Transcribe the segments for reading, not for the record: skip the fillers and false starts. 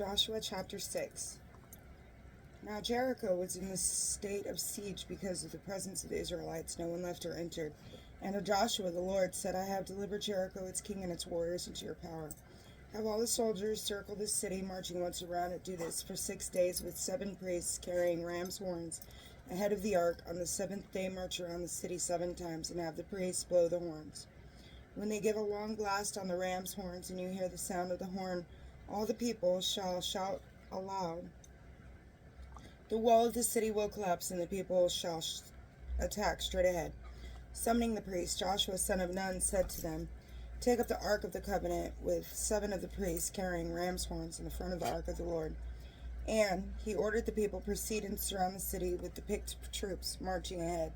Joshua chapter 6. Now Jericho was in the state of siege because of the presence of the Israelites. No one left or entered. And to Joshua the Lord said, I have delivered Jericho, its king, and its warriors into your power. Have all the soldiers circle the city, marching once around it. Do this for 6 days with 7 priests carrying ram's horns ahead of the ark. On the 7th day march around the city 7 times, and have the priests blow the horns. When they give a long blast on the ram's horns, and you hear the sound of the horn, all the people shall shout aloud. The wall of the city will collapse, and the people shall attack straight ahead. Summoning the priests, Joshua son of Nun said to them, Take up the Ark of the Covenant with 7 of the priests carrying ram's horns in the front of the Ark of the Lord. And he ordered the people proceed and surround the city with the picked troops marching ahead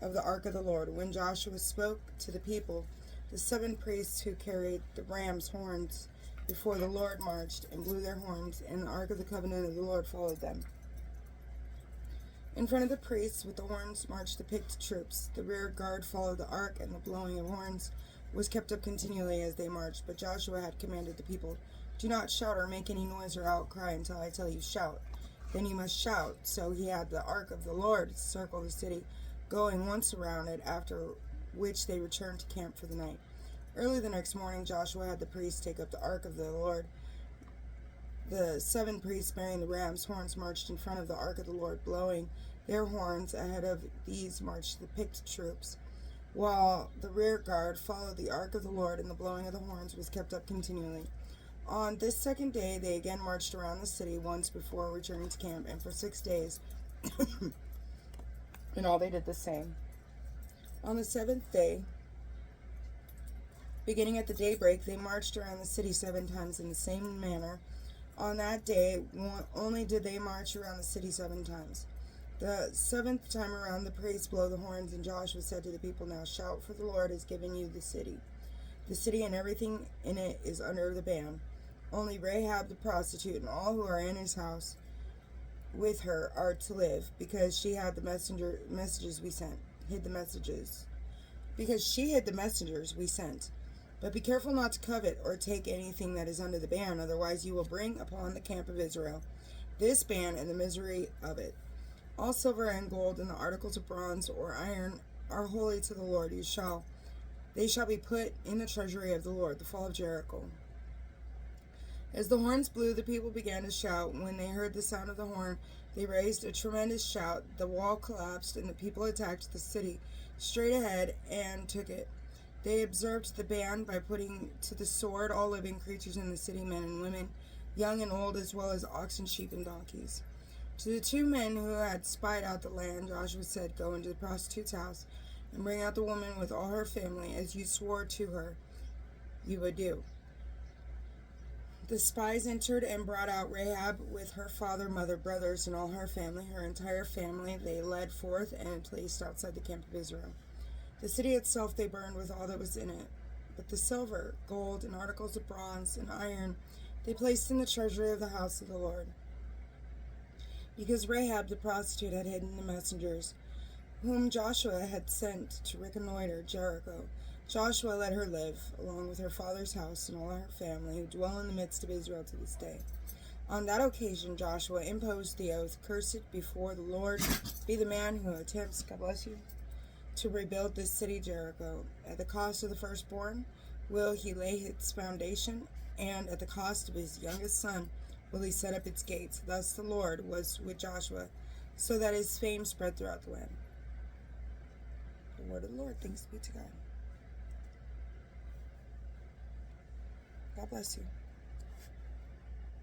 of the Ark of the Lord. When Joshua spoke to the people, the 7 priests who carried the ram's horns before the Lord marched and blew their horns, and the Ark of the Covenant of the Lord followed them. In front of the priests with the horns marched the picked troops. The rear guard followed the ark, and the blowing of horns was kept up continually as they marched. But Joshua had commanded the people, Do not shout or make any noise or outcry until I tell you shout. Then you must shout. So he had the ark of the Lord circle the city, going once around it, after which they returned to camp for the night. Early the next morning, Joshua had the priests take up the ark of the Lord. The 7 priests bearing the ram's horns marched in front of the ark of the Lord, blowing their horns. Ahead of these marched the picked troops, while the rear guard followed the ark of the Lord, and the blowing of the horns was kept up continually. On this 2nd day, they again marched around the city once before returning to camp, and for 6 days, in all they did the same. On the 7th day, beginning at the daybreak, they marched around the city 7 times in the same manner. On that day, only did they march around the city 7 times. The 7th time around, the priests blow the horns, and Joshua said to the people, Now shout, for the Lord has given you the city. The city and everything in it is under the ban. Only Rahab the prostitute and all who are in his house with her are to live, because she had the messages we sent. Because she hid the messengers we sent. But be careful not to covet or take anything that is under the ban, otherwise you will bring upon the camp of Israel this ban and the misery of it. All silver and gold and the articles of bronze or iron are holy to the Lord. They shall be put in the treasury of the Lord. The fall of Jericho. As the horns blew, the people began to shout. When they heard the sound of the horn, they raised a tremendous shout. The wall collapsed, and the people attacked the city straight ahead and took it. They observed the ban by putting to the sword all living creatures in the city, men and women, young and old, as well as oxen, sheep, and donkeys. To the 2 men who had spied out the land, Joshua said, Go into the prostitute's house and bring out the woman with all her family, as you swore to her you would do. The spies entered and brought out Rahab with her father, mother, brothers, and all her family, her entire family. They led forth and placed outside the camp of Israel. The city itself they burned with all that was in it, but the silver, gold, and articles of bronze and iron they placed in the treasury of the house of the Lord. Because Rahab the prostitute had hidden the messengers, whom Joshua had sent to reconnoiter Jericho, Joshua let her live, along with her father's house and all her family, who dwell in the midst of Israel to this day. On that occasion Joshua imposed the oath, Cursed before the Lord be the man who attempts, God bless you, to rebuild this city Jericho. At the cost of the firstborn will he lay its foundation, and at the cost of his youngest son will he set up its gates. Thus the Lord was with Joshua, so that his fame spread throughout the land. The word of the Lord. Thanks be to God. God bless you.